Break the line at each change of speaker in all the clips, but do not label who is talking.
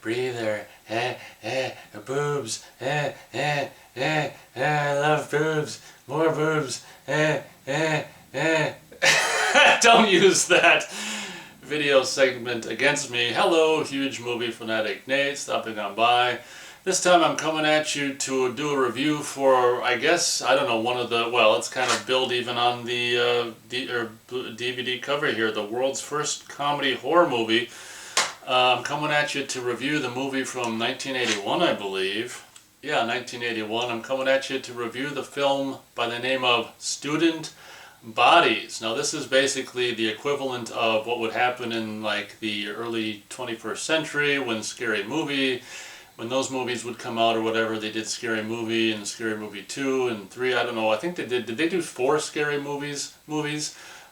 breather, boobs, I love boobs, more boobs, Don't use that video segment against me. Hello, huge movie fanatic Nate, stopping on by. This time I'm coming at you to do a review for, I guess, I don't know, one of the, well, it's kind of billed even on the DVD cover here, the world's first comedy horror movie. I'm coming at you to review the movie from 1981, I believe. Yeah, 1981. I'm coming at you to review the film by the name of Student Bodies. Now this is basically the equivalent of what would happen in like the early 21st century when Scary Movie, when those movies would come out or whatever. They did Scary Movie and Scary Movie 2 and 3, I don't know. I think they did they do 4 Scary Movies?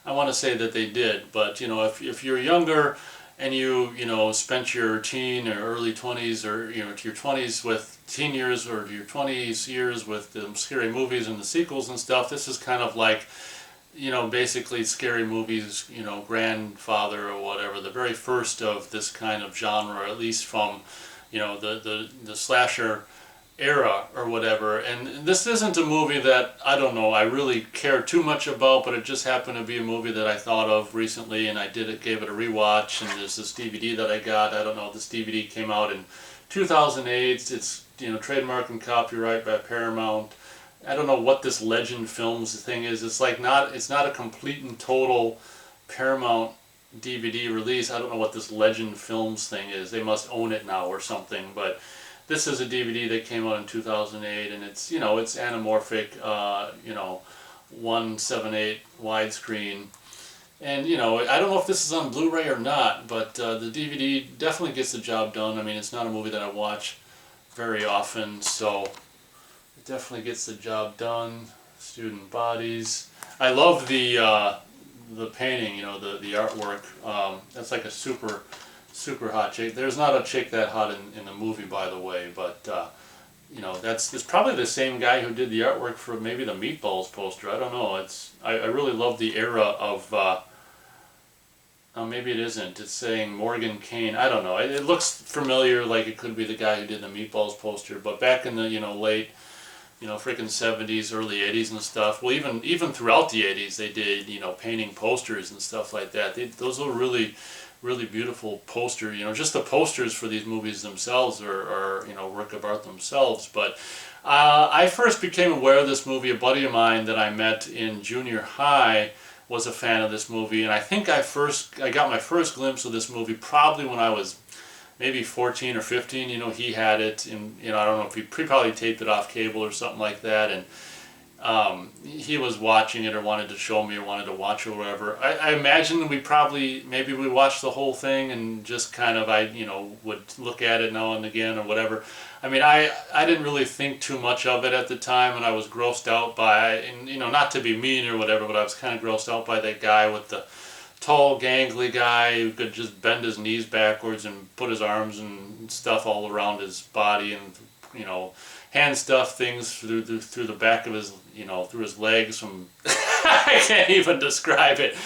I want to say that they did, but you know, if you're younger and you know, spent your teen or early 20s or, you know, your 20s with teen years or your 20s years with the Scary Movies and the sequels and stuff, this is kind of like, you know, basically Scary Movies, you know, grandfather or whatever, the very first of this kind of genre, at least from, you know, the slasher era or whatever. And this isn't a movie that, I don't know, I really care too much about, but it just happened to be a movie that I thought of recently, and I gave it a rewatch, and there's this DVD that I got. I don't know, this DVD came out in 2008. It's, you know, trademark and copyright by Paramount. I don't know what this Legend Films thing is. It's like it's not a complete and total Paramount DVD release. I don't know what this Legend Films thing is. They must own it now or something, but this is a DVD that came out in 2008, and it's, you know, it's anamorphic, you know, 1:7/8 widescreen. And, you know, I don't know if this is on Blu-ray or not, but the DVD definitely gets the job done. I mean, it's not a movie that I watch very often, so it definitely gets the job done. Student Bodies. I love the painting, you know, the artwork. That's like a super hot chick. There's not a chick that hot in the movie, by the way, but you know, it's probably the same guy who did the artwork for maybe the Meatballs poster. I don't know. I really love the era of oh, maybe it isn't. It's saying Morgan Kane. I don't know. It looks familiar, like it could be the guy who did the Meatballs poster, but back in the, you know, late, you know, freaking 70s, early 80s and stuff. Well, even throughout the 80s, they did, you know, painting posters and stuff like that. Those are really beautiful poster. You know, just the posters for these movies themselves are you know, work of art themselves. But I first became aware of this movie. A buddy of mine that I met in junior high was a fan of this movie, and I think I got my first glimpse of this movie probably when I was maybe 14 or 15. You know, he had it, and, you know, I don't know if he probably taped it off cable or something like that, and he was watching it or wanted to show me or wanted to watch it or whatever. I imagine maybe we watched the whole thing and just kind of, you know, would look at it now and again or whatever. I mean, I didn't really think too much of it at the time, and I was grossed out by, and, you know, not to be mean or whatever, but I was kind of grossed out by that guy with the tall, gangly guy who could just bend his knees backwards and put his arms and stuff all around his body, and, you know, hand stuff things through the back of his, you know, through his legs. From I can't even describe it.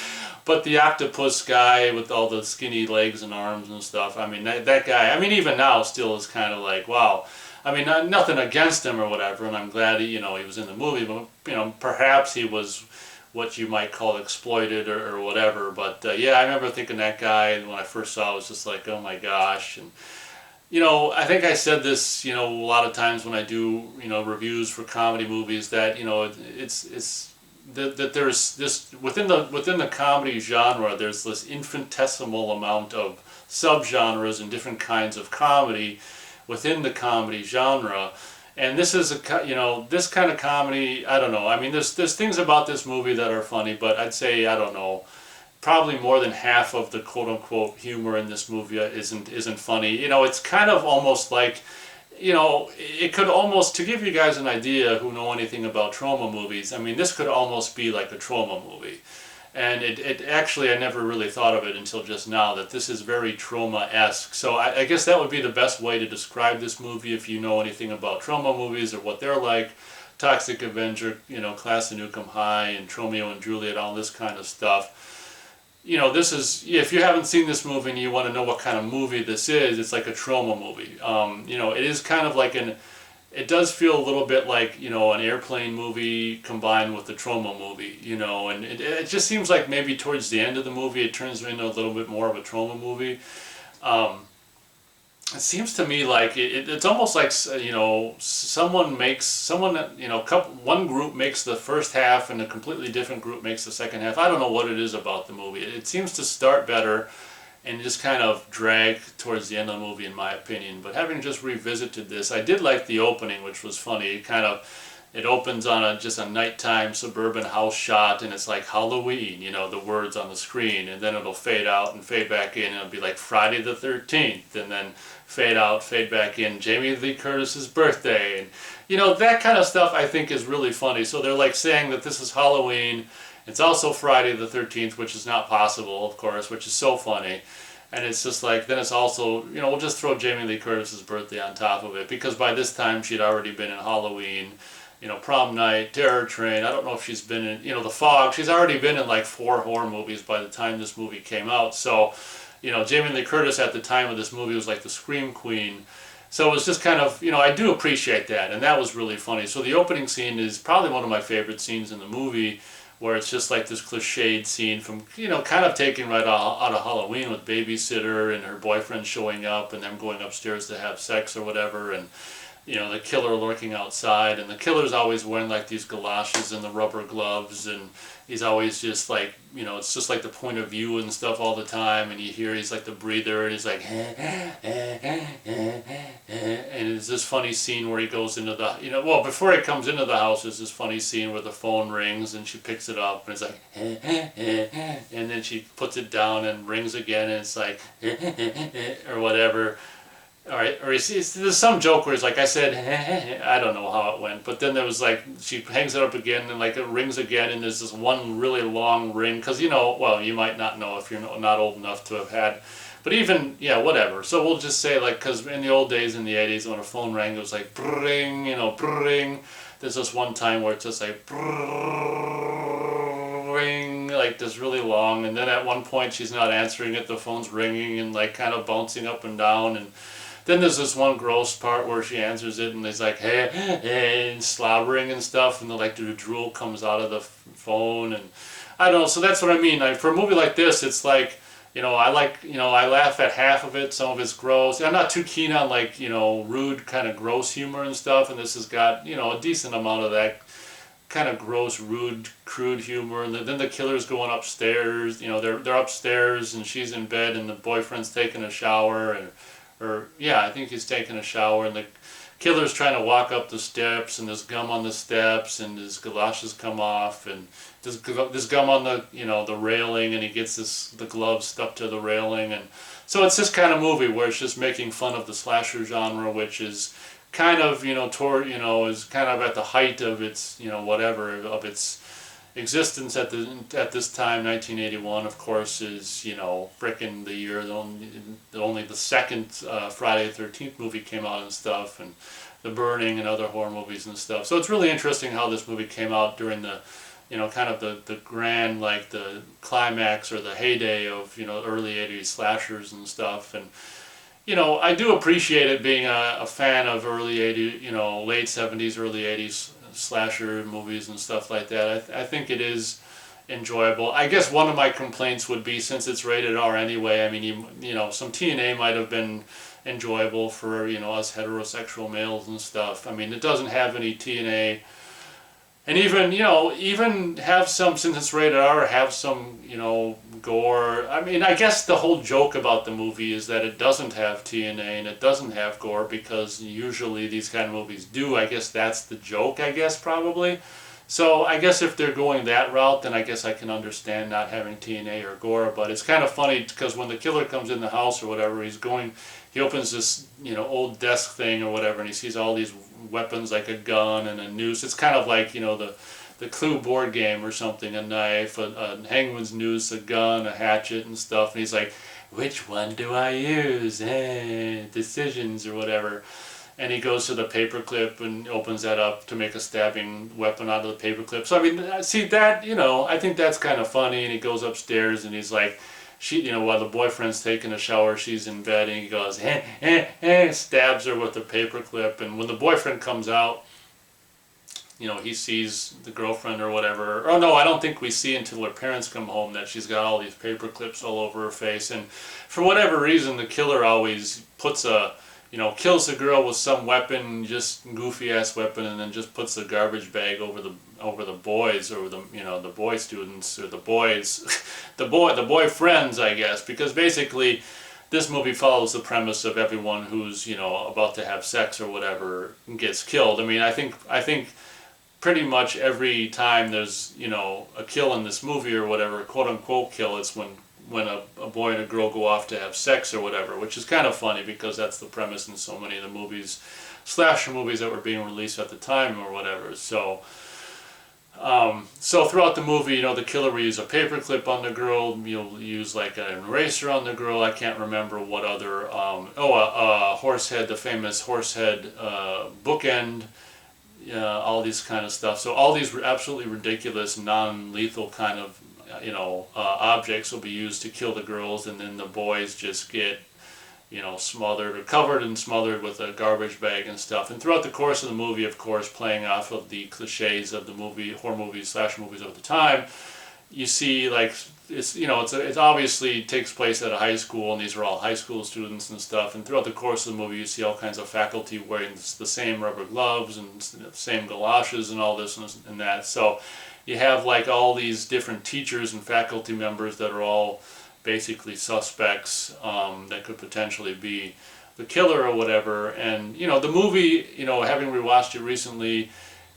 But the octopus guy with all the skinny legs and arms and stuff, I mean, that guy, I mean, even now still is kind of like, wow. I mean, nothing against him or whatever, and I'm glad he, you know, he was in the movie, but, you know, perhaps he was what you might call exploited or whatever. But yeah, I remember thinking that guy, when I first saw it, was just like, oh my gosh. And, you know, I think I said this, you know, a lot of times when I do, you know, reviews for comedy movies, that, you know, that there's this within the comedy genre, there's this infinitesimal amount of subgenres and different kinds of comedy within the comedy genre. And this is you know, this kind of comedy, I don't know. I mean, there's things about this movie that are funny, but I'd say, I don't know, probably more than half of the quote-unquote humor in this movie isn't funny. You know, it's kind of almost like, you know, it could almost, to give you guys an idea who know anything about trauma movies, I mean, this could almost be like a trauma movie. And it actually, I never really thought of it until just now, that this is very trauma-esque. So I guess that would be the best way to describe this movie if you know anything about trauma movies or what they're like. Toxic Avenger, you know, Class of Nukem High and Romeo and Juliet, all this kind of stuff. you know, this is, if you haven't seen this movie and you want to know what kind of movie this is, it's like a trauma movie. You know, it is kind of like it does feel a little bit like, you know, an airplane movie combined with a trauma movie, you know, and it just seems like maybe towards the end of the movie it turns into a little bit more of a trauma movie. Um, it seems to me like it's almost like, you know, you know, one group makes the first half and a completely different group makes the second half. I don't know what it is about the movie. It seems to start better and just kind of drag towards the end of the movie, in my opinion. But having just revisited this, I did like the opening, which was funny. It opens on just a nighttime suburban house shot, and it's like Halloween, you know, the words on the screen, and then it'll fade out and fade back in, and it'll be like Friday the 13th, and then fade out, fade back in, Jamie Lee Curtis's birthday, and you know, that kind of stuff I think is really funny. So they're like saying that this is Halloween, it's also Friday the 13th, which is not possible, of course, which is so funny. And it's just like, then it's also, you know, we'll just throw Jamie Lee Curtis's birthday on top of it, because by this time she'd already been in Halloween, you know, Prom Night, Terror Train. I don't know if she's been in, you know, The Fog. She's already been in like 4 horror movies by the time this movie came out. So, you know, Jamie Lee Curtis at the time of this movie was like the Scream Queen. So it was just kind of, you know, I do appreciate that, and that was really funny. So the opening scene is probably one of my favorite scenes in the movie, where it's just like this cliched scene from, you know, kind of taken right out of Halloween, with babysitter and her boyfriend showing up and them going upstairs to have sex or whatever, and you know, the killer lurking outside, and the killer's always wearing like these galoshes and the rubber gloves, and he's always just like, you know, it's just like the point of view and stuff all the time, and you hear he's like the breather, and he's like, and it's this funny scene where he goes into the, you know, well, before he comes into the house, there's this funny scene where the phone rings, and she picks it up, and it's like, and then she puts it down and rings again, and it's like, or whatever. All right, or there's some joke where he's like, I said, I don't know how it went, but then there was like, she hangs it up again, and like it rings again, and there's this one really long ring, because, you know, well, you might not know if you're not old enough to have had, but even, yeah, whatever. So we'll just say, like, because in the old days, in the 80s, when a phone rang, it was like, bring, you know, bring. There's this one time where it's just like, ring, like this really long, and then at one point she's not answering it, the phone's ringing and like kind of bouncing up and down, and then there's this one gross part where she answers it and there's like, hey, and slobbering and stuff, and like the drool comes out of the phone, and I don't know. So that's what I mean. Like, for a movie like this, it's like, you know, I laugh at half of it. Some of it's gross. I'm not too keen on like, you know, rude kind of gross humor and stuff, and this has got, you know, a decent amount of that kind of gross, rude, crude humor. And then the killer's going upstairs. You know, they're upstairs and she's in bed and the boyfriend's taking a shower, and or yeah, I think he's taking a shower, and the killer's trying to walk up the steps, and there's gum on the steps, and his galoshes come off, and there's gum on the, you know, the railing, and he gets the glove stuck to the railing, and so it's this kind of movie where it's just making fun of the slasher genre, which is kind of, you know, is kind of at the height of its, you know, whatever, of its existence at this time. 1981, of course, is, you know, frickin' the year only the second Friday the 13th movie came out and stuff, and The Burning and other horror movies and stuff. So it's really interesting how this movie came out during the, you know, kind of the grand, like the climax or the heyday of, you know, early 80s slashers and stuff. And you know, I do appreciate it, being a fan of early 80s, you know, late 70s, early 80s slasher movies and stuff like that. I think it is enjoyable. I guess one of my complaints would be, since it's rated R anyway, I mean, you know, some TNA might have been enjoyable for, you know, us heterosexual males and stuff. I mean, it doesn't have any TNA. And even, you know, even have some, since it's rated R, have some, you know, gore. I mean, I guess the whole joke about the movie is that it doesn't have TNA and it doesn't have gore, because usually these kind of movies do. I guess that's the joke, I guess, probably. So I guess if they're going that route, then I guess I can understand not having TNA or gore. But it's kind of funny, because when the killer comes in the house or whatever, he opens this, you know, old desk thing or whatever, and he sees all these weapons like a gun and a noose. It's kind of like, you know, the Clue board game or something, a knife, a hangman's noose, a gun, a hatchet and stuff. And he's like, which one do I use? Decisions or whatever. and he goes to the paperclip and opens that up to make a stabbing weapon out of the paperclip. So I mean, see that, I think that's kind of funny. And he goes upstairs and he's like, while the boyfriend's taking a shower, she's in bed, and he goes, stabs her with the paperclip. And when the boyfriend comes out, he sees the girlfriend or whatever. Oh no, I don't think we see until her parents come home that she's got all these paper clips all over her face. And for whatever reason, the killer always puts kills the girl with some weapon, just goofy ass weapon, and then just puts the garbage bag over the boys, or the boy students, or the boys, the boyfriends, I guess, because basically this movie follows the premise of everyone who's about to have sex or whatever gets killed. I mean, I think pretty much every time there's a kill in this movie or whatever, quote unquote kill, it's when a boy and a girl go off to have sex or whatever, which is kind of funny because that's the premise in so many of the movies, slasher movies that were being released at the time or whatever. So throughout the movie, the killer will use a paperclip on the girl. You'll use like an eraser on the girl. I can't remember what other. A horse head, the famous horse head bookend. All these kind of stuff. So all these absolutely ridiculous, non-lethal kind of objects will be used to kill the girls, and then the boys just get smothered or covered and smothered with a garbage bag and stuff. And throughout the course of the movie, of course, playing off of the cliches of the horror movies, slasher movies of the time, you see like it obviously takes place at a high school, and these are all high school students and stuff. And throughout the course of the movie, you see all kinds of faculty wearing the same rubber gloves and the same galoshes and all this and that. So you have like all these different teachers and faculty members that are all basically suspects that could potentially be the killer or whatever. And the movie, having rewatched it recently,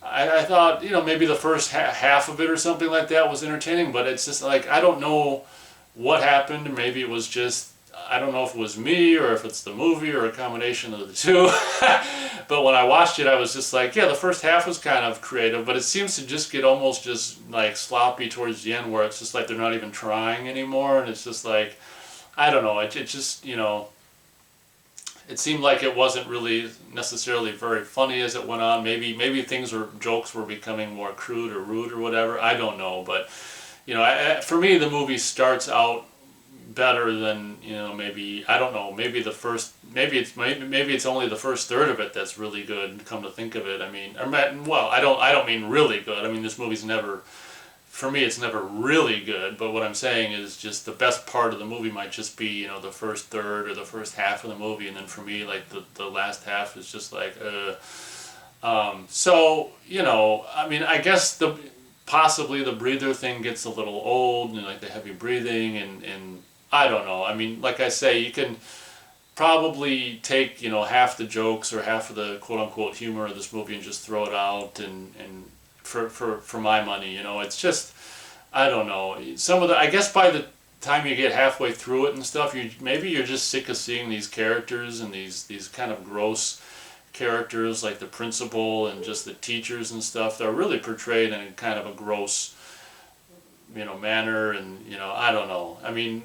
I thought, maybe the first half of it or something like that was entertaining, but it's just like, I don't know what happened. Maybe it was just, I don't know if it was me or if it's the movie or a combination of the two. But when I watched it, I was just like, yeah, the first half was kind of creative, but it seems to just get almost just like sloppy towards the end, where it's just like they're not even trying anymore. And it's just like, I don't know, it just, it seemed like it wasn't really necessarily very funny as it went on. Maybe jokes were becoming more crude or rude or whatever. I don't know, but for me, the movie starts out better than maybe, I don't know, maybe it's only the first third of it that's really good. Come to think of it, I mean, well, I don't mean really good. I mean, this movie's never. For me, it's never really good, but what I'm saying is just the best part of the movie might just be, the first third or the first half of the movie, and then for me, like, the last half is just like, so, I mean, I guess possibly the breather thing gets a little old, and like the heavy breathing, and I don't know. I mean, like I say, you can probably take, half the jokes or half of the quote-unquote humor of this movie and just throw it out, and for my money, it's just, I don't know, I guess by the time you get halfway through it and stuff, maybe you're just sick of seeing these characters and these kind of gross characters like the principal and just the teachers and stuff. They're really portrayed in kind of a gross, manner, and, I don't know, I mean,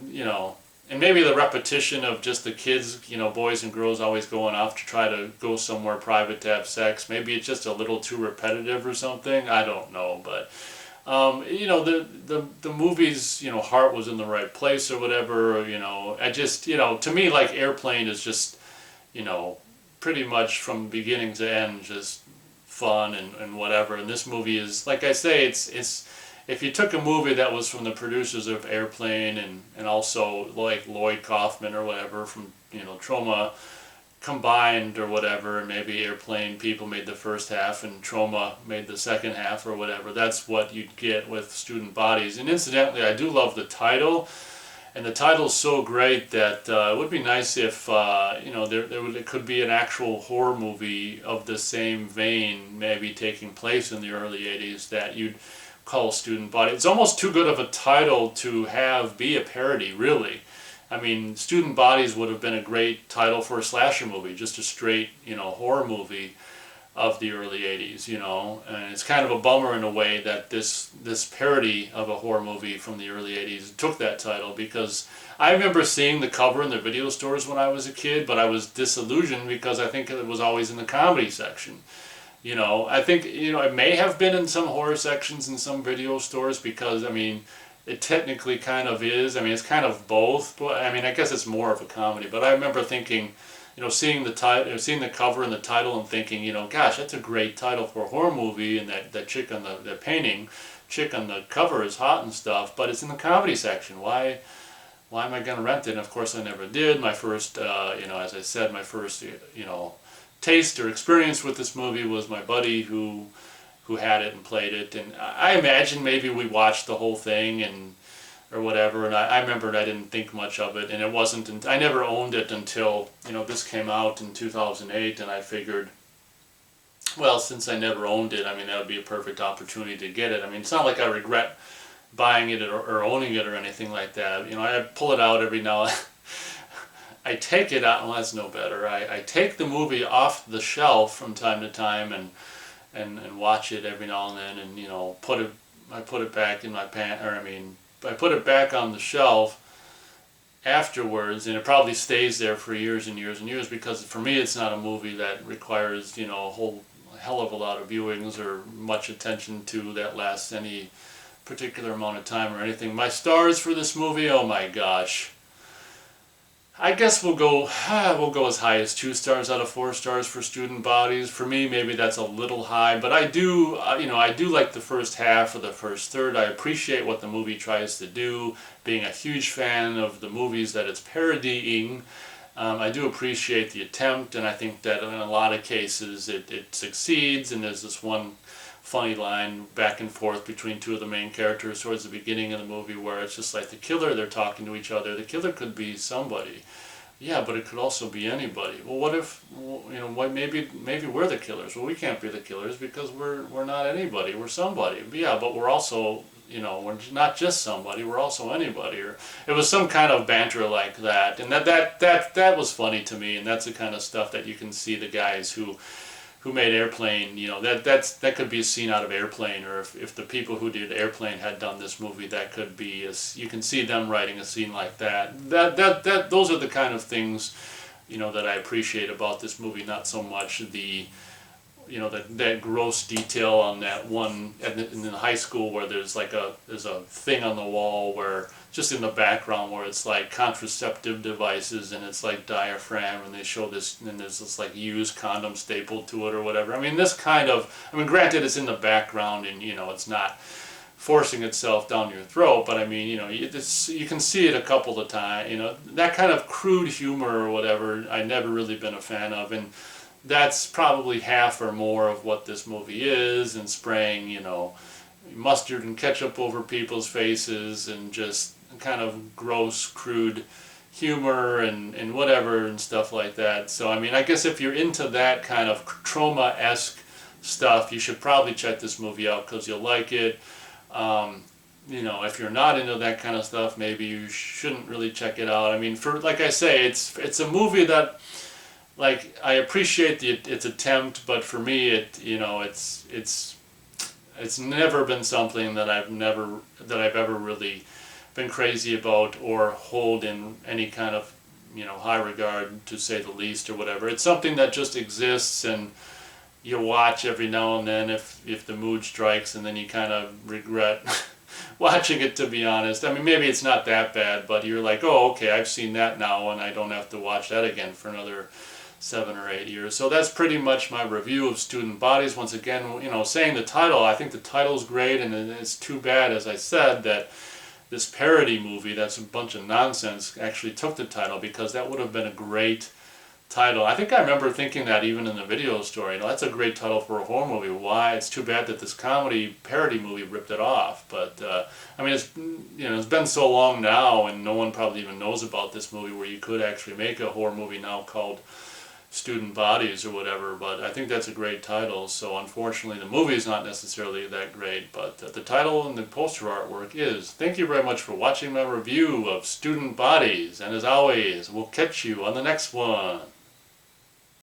and maybe the repetition of just the kids, boys and girls always going off to try to go somewhere private to have sex. Maybe it's just a little too repetitive or something. I don't know, but the movie's heart was in the right place or whatever. I just to me, like, Airplane is just pretty much from beginning to end just fun and whatever. And this movie is, like I say, it's. If you took a movie that was from the producers of Airplane and also like Lloyd Kaufman or whatever from Troma combined or whatever, and maybe Airplane people made the first half and Troma made the second half or whatever, that's what you'd get with Student Bodies. And incidentally, I do love the title, and the title's so great that it would be nice if it could be an actual horror movie of the same vein, maybe taking place in the early 80s, that you'd call Student Body. It's almost too good of a title to be a parody, really. I mean, Student Bodies would have been a great title for a slasher movie, just a straight, horror movie. of the early 80s, you know, and it's kind of a bummer in a way that this parody of a horror movie from the early 80s took that title, because I remember seeing the cover in the video stores when I was a kid, but I was disillusioned because I think it was always in the comedy section. You know, I think, you know, it may have been in some horror sections in some video stores, because, I mean, it technically kind of is. I mean, it's kind of both, but I mean, I guess it's more of a comedy. But I remember thinking, you know, seeing the title, seeing the cover and the title, and thinking, you know, gosh, that's a great title for a horror movie, and that chick on the painting, chick on the cover is hot and stuff, but it's in the comedy section. Why am I going to rent it? And of course, I never did. My first, you know, as I said, my first, you know, taste or experience with this movie was my buddy who had it and played it, and I imagine maybe we watched the whole thing and or whatever, and I remembered I didn't think much of it, and it wasn't, I never owned it until, you know, this came out in 2008, and I figured, well, since I never owned it, I mean, that would be a perfect opportunity to get it. I mean, it's not like I regret buying it or owning it or anything like that. You know, I pull it out every now and I take it out, well, that's no better. I take the movie off the shelf from time to time and watch it every now and then, and, you know, I put it back in my I put it back on the shelf afterwards, and it probably stays there for years and years and years, because for me it's not a movie that requires, you know, a whole hell of a lot of viewings or much attention to that lasts any particular amount of time or anything. My stars for this movie, oh my gosh, I guess we'll go as high as 2 stars out of 4 stars for Student Bodies. For me, maybe that's a little high, but I do, you know, I do like the first half or the first third. I appreciate what the movie tries to do. Being a huge fan of the movies that it's parodying, I do appreciate the attempt, and I think that in a lot of cases it succeeds. And there's this one funny line back and forth between 2 of the main characters towards the beginning of the movie, where it's just like the killer, they're talking to each other. The killer could be somebody. Yeah, but it could also be anybody. Well, what if, you know, maybe we're the killers? Well, we can't be the killers because we're not anybody. We're somebody. Yeah, but we're also, you know, we're not just somebody. We're also anybody. Or it was some kind of banter like that, and that was funny to me. And that's the kind of stuff that you can see the guys who made Airplane, you know, that could be a scene out of Airplane, or if the people who did Airplane had done this movie, that could be, you can see them writing a scene like that. Those are the kind of things, you know, that I appreciate about this movie, not so much the, you know, that gross detail on that one in the high school where there's a thing on the wall where, just in the background, where it's like contraceptive devices and it's like diaphragm, and they show this, and there's this like used condom stapled to it or whatever. I mean, this kind of, I mean, granted it's in the background and, you know, it's not forcing itself down your throat, but I mean, you know, you can see it a couple of times, you know, that kind of crude humor or whatever, I've never really been a fan of, and that's probably half or more of what this movie is, and spraying, you know, mustard and ketchup over people's faces, and just kind of gross, crude humor and whatever and stuff like that. So, I mean, I guess if you're into that kind of trauma-esque stuff, you should probably check this movie out because you'll like it. You know, if you're not into that kind of stuff, maybe you shouldn't really check it out. I mean, like I say, it's a movie that, like, I appreciate its attempt, but for me, you know, it's never been something that I've ever really been crazy about or hold in any kind of, you know, high regard, to say the least, or whatever. It's something that just exists, and you watch every now and then if the mood strikes, and then you kind of regret watching it, to be honest. I mean, maybe it's not that bad, but you're like, oh, okay, I've seen that now, and I don't have to watch that again for another 7 or 8 years. So that's pretty much my review of Student Bodies. Once again, you know, saying the title, I think the title's great, and it's too bad, as I said, that this parody movie that's a bunch of nonsense actually took the title, because that would have been a great title. I think I remember thinking that even in the video store, you know, that's a great title for a horror movie. Why? It's too bad that this comedy parody movie ripped it off. But I mean, it's, you know, it's been so long now, and no one probably even knows about this movie, where you could actually make a horror movie now called Student Bodies or whatever. But I think that's a great title. So unfortunately, the movie is not necessarily that great, but the title and the poster artwork is. Thank you very much for watching my review of Student Bodies, and as always, we'll catch you on the next one.